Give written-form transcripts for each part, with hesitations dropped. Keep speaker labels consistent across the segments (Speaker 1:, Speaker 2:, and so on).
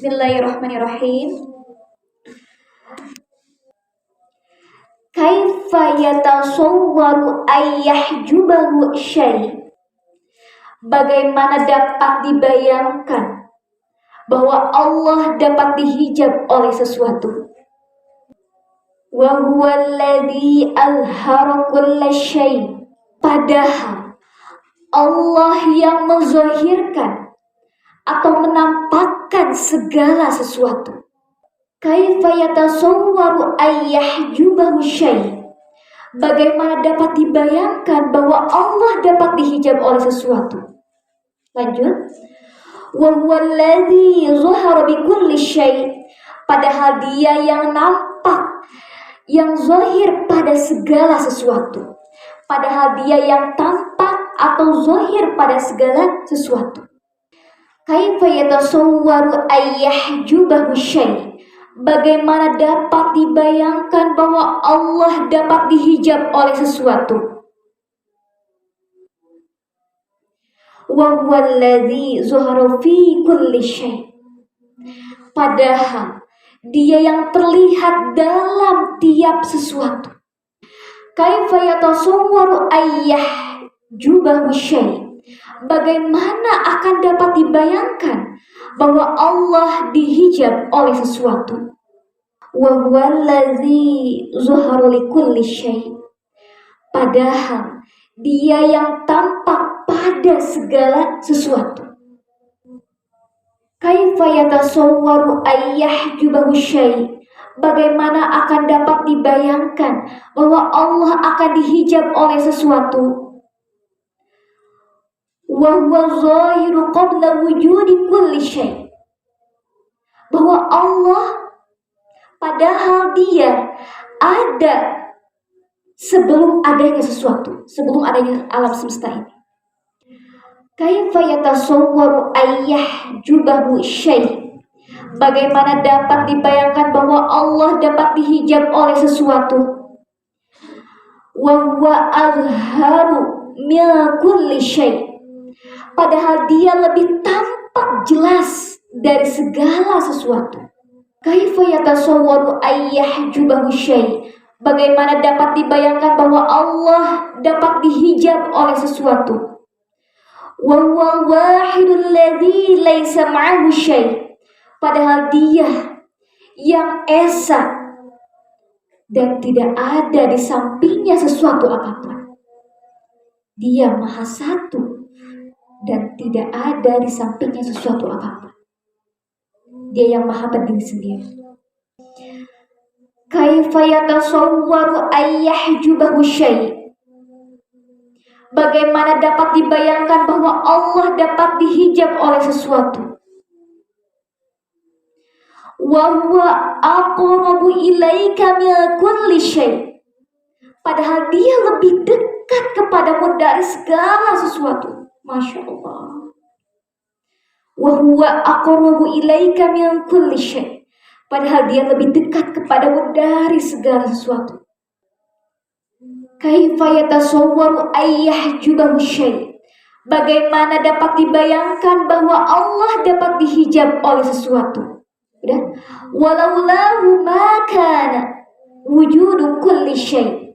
Speaker 1: Bismillahirrahmanirrahim. Kaifa yatasawwaru ayyahjubahu syai'. Bagaimana dapat dibayangkan bahwa Allah dapat dihijab oleh sesuatu? Wa huwa alladzi azhara kulla syai'. Padahal Allah yang menzahirkan atau menampakkan segala sesuatu. Kaifa yatasawwaru ayyahjubahu syai'. Bagaimana dapat dibayangkan bahwa Allah dapat dihijab oleh sesuatu? Lanjut. Wa huwa alladzi zahara bi kulli syai'. Padahal Dia yang nampak, yang zahir pada segala sesuatu. Padahal Dia yang tampak atau zahir pada segala sesuatu. Kaifa yatasawwaru ayyahjubahu syai'. Bagaimana dapat dibayangkan bahwa Allah dapat dihijab oleh sesuatu? Wa huwa alladzi zahara fi kulli syai'. Padahal Dia yang terlihat dalam tiap sesuatu. Kaifa yatasawwaru ayyahjubahu syai'. Bagaimana akan dapat dibayangkan bahwa Allah dihijab oleh sesuatu? Wa huwa allazi zahara li kulli syai'. Padahal Dia yang tampak pada segala sesuatu. Kaifa yatasawwaru ayyahjubahu syai'. Bagaimana akan dapat dibayangkan bahwa Allah akan dihijab oleh sesuatu? Wa huwa zahiru qabla wujudi kulli syai'. Bahwa Allah padahal Dia ada sebelum adanya sesuatu, sebelum adanya alam semesta ini. Kaifa yatasawwaru ayyahjubahu syai'. Bagaimana dapat dibayangkan bahwa Allah dapat dihijab oleh sesuatu? Wa huwa azharu min kulli syai'. Padahal Dia lebih tampak jelas dari segala sesuatu. Kaifa yatasawwaru ayyahjubahu syai'. Bagaimana dapat dibayangkan bahwa Allah dapat dihijab oleh sesuatu? Wa huwal wahidul ladzi laisa ma'ahu syai'. Padahal Dia yang esa dan tidak ada di sampingnya sesuatu apapun. Dia Maha Satu dan tidak ada di sampingnya sesuatu apapun. Dia yang Maha berdiri sendiri. Kaifa yatasawwaru ayyahjubahu syai'. Bagaimana dapat dibayangkan bahwa Allah dapat dihijab oleh sesuatu? Wa huwa aqrabu ilaika min kulli syai'. Padahal Dia lebih dekat kepadamu dari segala sesuatu. Masya Allah. Wa huwa aqrabu ilaika min kulli syai'. Padahal Dia lebih dekat kepadamu dari segala sesuatu. Kaifa yatasawwaru ayyahjubahu syai'. Bagaimana dapat dibayangkan bahwa Allah dapat dihijab oleh sesuatu? Udah. Walaulahu ma kana wujudu kulli syai'.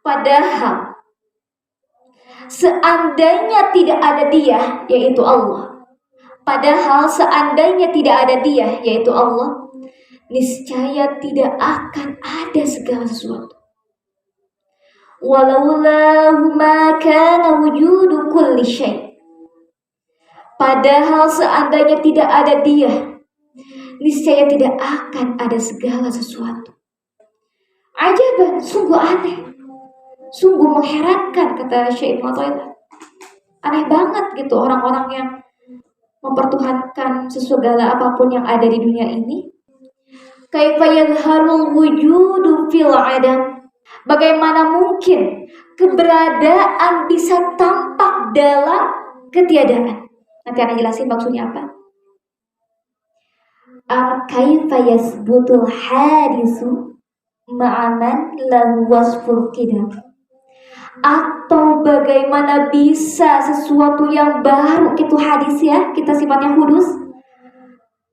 Speaker 1: Padahal seandainya tidak ada Dia, yaitu Allah. Padahal seandainya tidak ada Dia, yaitu Allah, niscaya tidak akan ada segala sesuatu. Walaulahu ma kana wujudu kulli syai'. Padahal seandainya tidak ada Dia, niscaya tidak akan ada segala sesuatu. Ajaban, sungguh aneh, sungguh mengherankan, kata Syekh Ibnu Athaillah. Aneh banget gitu orang-orang yang mempertuhankan segala apapun yang ada di dunia ini. Kaifa yadharul wujudu fil adam. Bagaimana mungkin keberadaan bisa tampak dalam ketiadaan? Nanti Ana jelasin maksudnya apa. Kaifa yasbutul hadisu ma'aman lahu wasful qidam. Atau bagaimana bisa sesuatu yang baru, itu hadis ya, kita sifatnya hudus,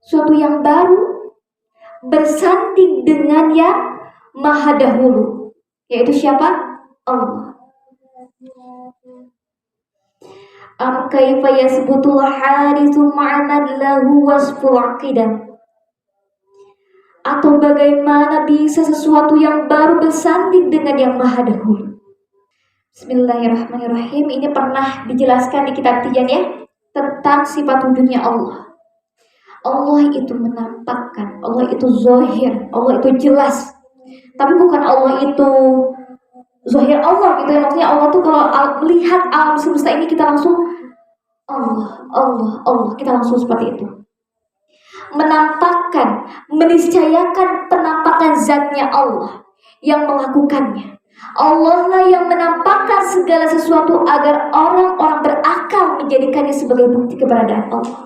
Speaker 1: suatu yang baru, bersanding dengan yang maha dahulu, yaitu siapa? Allah. Am kaifa yasbutul hadithu ma'aman lahu wasful aqidah. Atau bagaimana bisa sesuatu yang baru bersanding dengan yang maha dahulu. Bismillahirrahmanirrahim. Ini pernah dijelaskan di kitab Tijan ya, tentang sifat wujudnya Allah. Allah itu menampakkan, Allah itu zahir, Allah itu jelas. Tapi bukan Allah itu zahir Allah gitu ya. Maksudnya Allah tuh kalau melihat alam semesta ini kita langsung Allah, Allah, Allah. Kita langsung seperti itu. Menampakkan, meniscayakan penampakan zatnya Allah yang melakukannya. Allah lah yang menampakkan segala sesuatu agar orang-orang berakal menjadikannya sebagai bukti keberadaan Allah.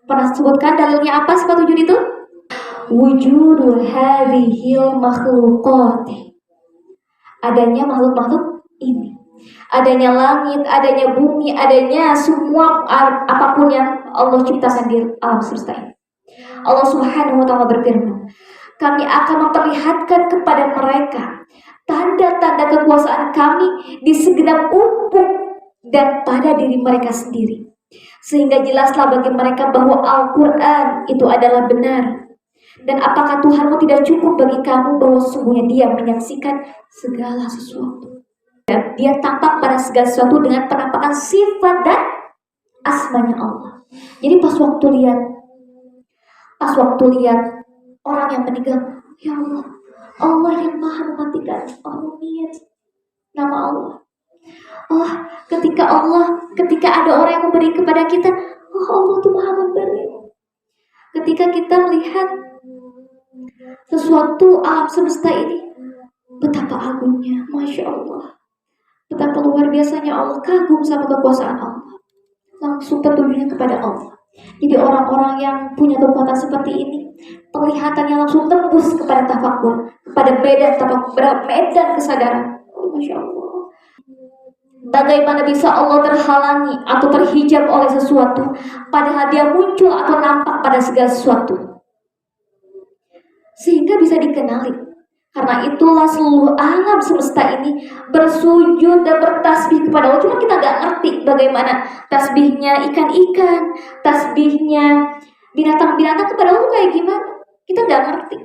Speaker 1: Pernah sebutkan dalilnya apa sifat wujud itu? Wujudul hadhil makhluqat. Adanya makhluk-makhluk ini. Adanya langit, adanya bumi, adanya semua apapun yang Allah ciptakan di alam semesta ini. Allah Subhanahu wa ta'ala berfirman, kami akan memperlihatkan kepada mereka tanda-tanda kekuasaan kami di segenap ufuk dan pada diri mereka sendiri, sehingga jelaslah bagi mereka bahwa Al-Quran itu adalah benar. Dan apakah Tuhanmu tidak cukup bagi kamu bahwa sesungguhnya Dia menyaksikan segala sesuatu? Dia tampak pada segala sesuatu dengan penampakan sifat dan asmanya Allah. Jadi pas waktu lihat orang yang meninggal, ya Allah, Allah yang maha mematikan, Amin. Nama Allah. Oh, ketika ada orang yang memberi kepada kita, oh Allah tuh maha memberi. Ketika kita melihat sesuatu alam semesta ini, betapa agungnya, Masya Allah. Betapa luar biasanya Allah, kagum sama kekuasaan Allah. Langsung tertujunya kepada Allah. Jadi orang-orang yang punya kekuatan seperti ini, penglihatannya langsung tembus kepada tafakur, kepada medan kesadaran. Oh, Masya Allah. Bagaimana bisa Allah terhalangi atau terhijab oleh sesuatu, padahal Dia muncul atau nampak pada segala sesuatu, sehingga bisa dikenali. Karena itulah seluruh alam semesta ini bersujud dan bertasbih kepada Allah. Cuma kita gak ngerti bagaimana tasbihnya ikan-ikan, tasbihnya binatang-binatang kepada Allah kayak gimana. Kita gak ngerti.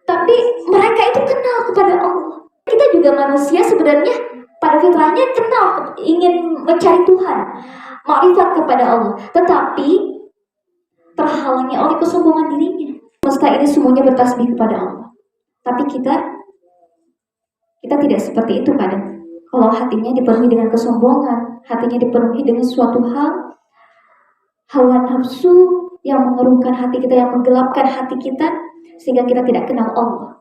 Speaker 1: Tapi mereka itu kenal kepada Allah. Kita juga manusia sebenarnya pada fitrahnya kenal, ingin mencari Tuhan, makrifat kepada Allah. Tetapi terhalangi oleh kesombongan dirinya. Semesta ini semuanya bertasbih kepada Allah. Tapi kita tidak seperti itu kadang. Kalau hatinya dipenuhi dengan kesombongan, hatinya dipenuhi dengan suatu hal, hawa nafsu yang mengerungkan hati kita, yang menggelapkan hati kita, sehingga kita tidak kenal Allah.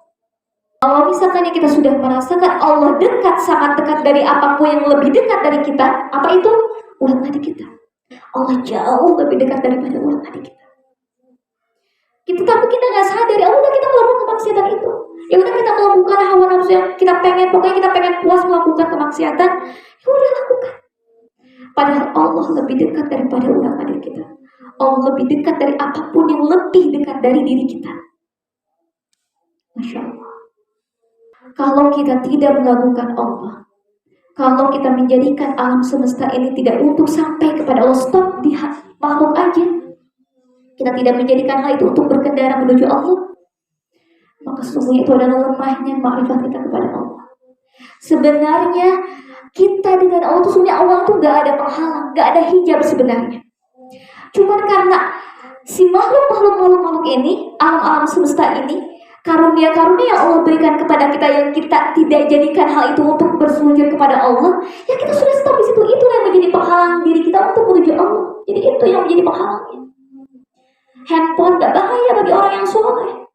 Speaker 1: Kalau misalkan kita sudah merasakan Allah dekat, sangat dekat dari apapun yang lebih dekat dari kita, apa itu? Ulang nadi kita. Allah jauh lebih dekat daripada ulang nadi kita. Tapi kita nggak sadari, udah kita melakukan kemaksiatan itu. Ya udah kita melakukan hawa nafsu yang kita pengen, pokoknya kita pengen puas melakukan kemaksiatan, ya udah lakukan. Padahal Allah lebih dekat daripada ulang nadi kita. Allah lebih dekat dari apapun yang lebih dekat dari diri kita. Masya Allah. Kalau kita tidak mengagungkan Allah, kalau kita menjadikan alam semesta ini tidak untuk sampai kepada Allah, stop di makhluk aja, kita tidak menjadikan hal itu untuk berkendara menuju Allah, maka sesungguhnya itu adalah lemahnya makrifat kita kepada Allah. Sebenarnya kita dengan Allah itu sebenarnya Allah itu gak ada penghalang, gak ada hijab sebenarnya. Cuman karena si makhluk ini, alam-alam semesta ini, karunia-karunia yang Allah berikan kepada kita yang kita tidak jadikan hal itu untuk bersujud kepada Allah, ya kita sudah stop di situ. Itu yang menjadi penghalang diri kita untuk menuju Allah. Jadi itu yang menjadi penghalangnya. Handphone gak bahaya bagi orang yang soleh,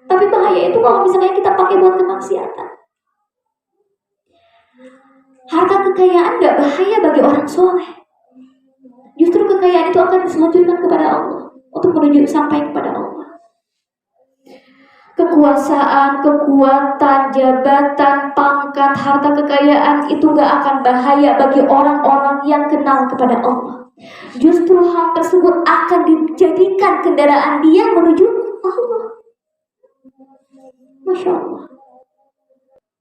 Speaker 1: tapi bahaya itu kalau misalnya kita pakai buat kemaksiatan. Harta kekayaan gak bahaya bagi orang soleh. Justru kekayaan itu akan diseluncurkan kepada Allah untuk menuju sampai kepada Allah. Kekuasaan, kekuatan, jabatan, pangkat, harta kekayaan itu gak akan bahaya bagi orang-orang yang kenal kepada Allah. Justru hal tersebut akan dijadikan kendaraan dia menuju Allah. Masya Allah.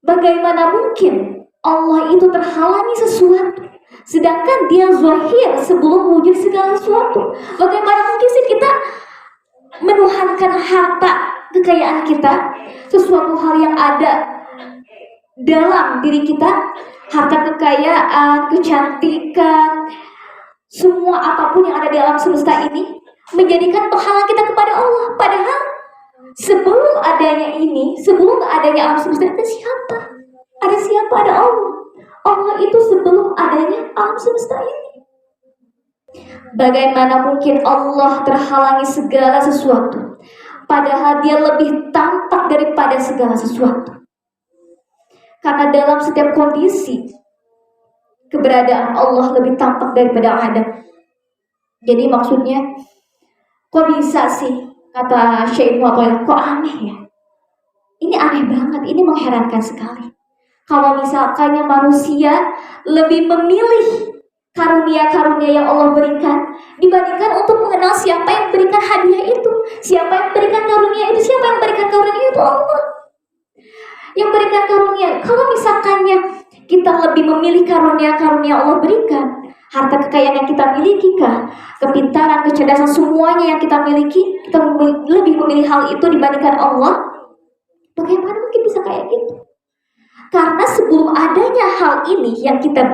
Speaker 1: Bagaimana mungkin Allah itu terhalangi sesuatu, sedangkan dia zahir sebelum wujud segala sesuatu? Bagaimana mungkin sih kita menuhankan harta kekayaan kita, sesuatu hal yang ada dalam diri kita, harta kekayaan, kecantikan, semua apapun yang ada di alam semesta ini menjadikan penghalang kita kepada Allah. Padahal sebelum adanya ini, sebelum adanya alam semesta, ada siapa? Ada siapa? Ada Allah. Allah itu sebelum adanya alam semesta ini. Bagaimana mungkin Allah terhalangi segala sesuatu, padahal dia lebih tampak daripada segala sesuatu. Karena dalam setiap kondisi, keberadaan Allah lebih tampak daripada Adam. Jadi maksudnya, kok bisa sih, kata Syekh Mu'athaillah, kok aneh ya? Ini aneh banget, ini mengherankan sekali. Kalau misalkannya manusia lebih memilih karunia-karunia yang Allah berikan dibandingkan untuk mengenal siapa yang berikan hadiah itu, siapa yang berikan karunia itu, siapa yang berikan karunia itu, Allah yang berikan karunia. Kalau misalkannya kita lebih memilih karunia-karunia Allah berikan, harta kekayaan yang kita miliki kah, kepintaran, kecerdasan, semuanya yang kita miliki, kita lebih memilih hal itu dibandingkan Allah, bagaimana mungkin bisa kayak gitu? Karena sebelum adanya hal ini yang kita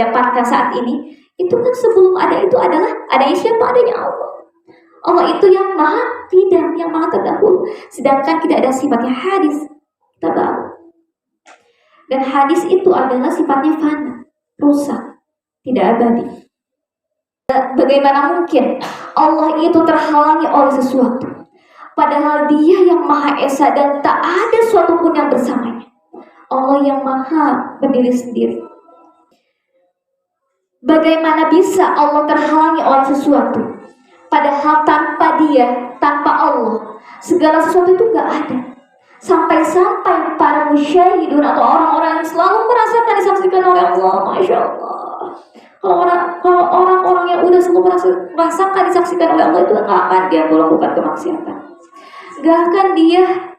Speaker 1: dapatkan saat ini, itu kan sebelum ada itu adalah adanya siapa? Adanya Allah. Allah itu yang maha tidak, yang maha terdahulu. Sedangkan tidak ada sifatnya hadis, tabaru. Dan hadis itu adalah sifatnya fana, rusak, tidak abadi. Bagaimana mungkin Allah itu terhalangi oleh sesuatu, padahal Dia yang Maha Esa dan tak ada suatu pun yang bersamanya. Allah yang maha berdiri sendiri. Bagaimana bisa Allah terhalangi oleh sesuatu, padahal tanpa Dia, tanpa Allah, segala sesuatu itu gak ada. Sampai-sampai para musyahidun atau orang-orang yang selalu merasakan disaksikan oleh Allah, Masya Allah. Kalau orang-orang yang udah selalu merasakan disaksikan oleh Allah, itu gak akan dia melakukan kemaksiatan, gak akan dia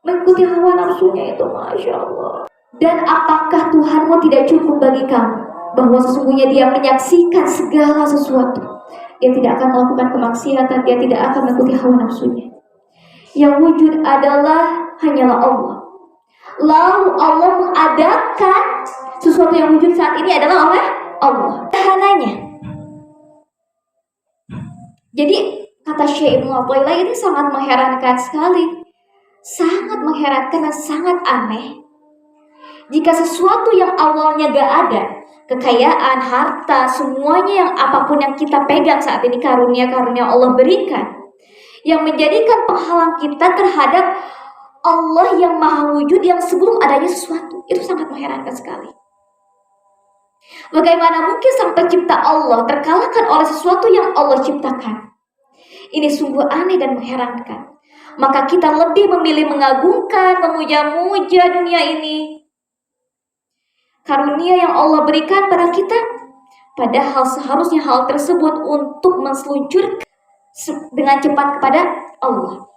Speaker 1: mengikuti hawa nafsunya itu, Masya Allah. Dan apakah Tuhanmu tidak cukup bagi kamu bahwa sesungguhnya Dia menyaksikan segala sesuatu? Dia tidak akan melakukan kemaksiatan, Dia tidak akan mengikuti hawa nafsunya. Yang wujud adalah hanyalah Allah. Lalu Allah mengadakan sesuatu yang wujud saat ini adalah oleh Allah. Sederhananya. Jadi kata Syekh Mu'athaillah ini sangat mengherankan sekali. Sangat mengherankan dan sangat aneh jika sesuatu yang awalnya gak ada, kekayaan, harta, semuanya yang apapun yang kita pegang saat ini, karunia-karunia Allah berikan, yang menjadikan penghalang kita terhadap Allah yang maha wujud yang sebelum adanya sesuatu. Itu sangat mengherankan sekali. Bagaimana mungkin sang pencipta Allah terkalahkan oleh sesuatu yang Allah ciptakan? Ini sungguh aneh dan mengherankan. Maka kita lebih memilih mengagungkan, memuja-muja dunia ini, karunia yang Allah berikan pada kita, padahal seharusnya hal tersebut untuk menseluncurkan dengan cepat kepada Allah.